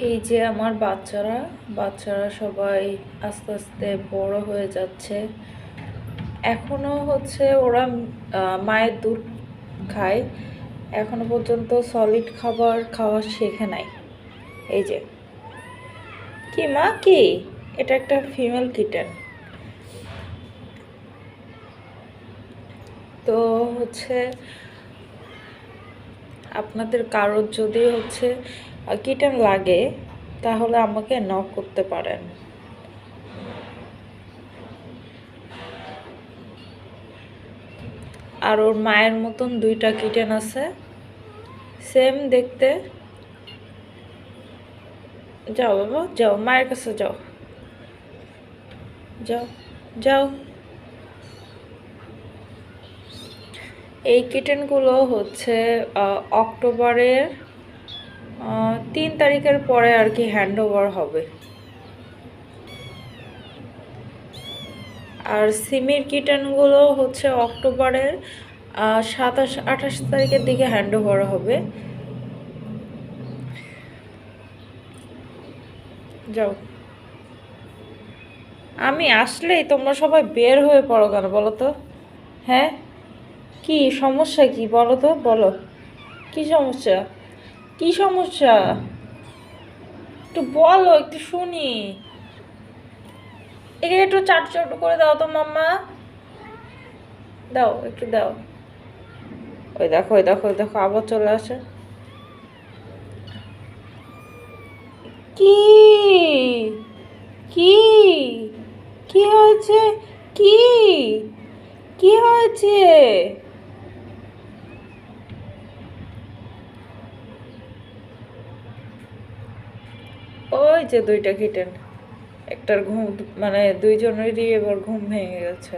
এই যে আমার বাচ্চারা বাচ্চারা সবাই আস্তে আস্তে বড় হয়ে যাচ্ছে। এখনো হচ্ছে ওরা মায়ের দুধ খায়, এখনো পর্যন্ত সলিড খাবার খাওয়া শেখে নাই। এই যে কি মা, কি এটা একটা ফিমেল কিটেন। তো হচ্ছে আপনাদের কারোর যদি হচ্ছে কিটেন লাগে তাহলে আমাকে নক করতে পারেন। আর ওর মায়ের মতন দুইটা কিটেন আছে, সেম দেখতে। যাও বাবা, যাও মায়ের কাছে যাও, যাও যাও। এই কিটেনগুলো হচ্ছে অক্টোবরের 3 তারিখের পরে আর কি হ্যান্ড ওভার হবে। আর সিমির কিটেনগুলো হচ্ছে অক্টোবরের 27-28 তারিখের দিকে হ্যান্ড ওভার হবে। যাও। আমি আসলেই তোমরা সবাই বের হয়ে পড়ো কেন বলো তো? হ্যাঁ, কি সমস্যা, কি বলো তো, বলো কি সমস্যা? কি সমস্যা একটু বলো, একটু শুনি। এখানে একটু চাটু চাটু করে দাও তো মাম্মা, দাও একটু দাও। ওই দেখো, ওই দেখো, ওই দেখো আবার চলে আসে। কি কি কি হয়েছে? কি কি হয়েছে? ওই যে দুইটা কিটেন, একটার ঘুম, মানে দুইজনেরই এবার ঘুম ভেঙে গেছে।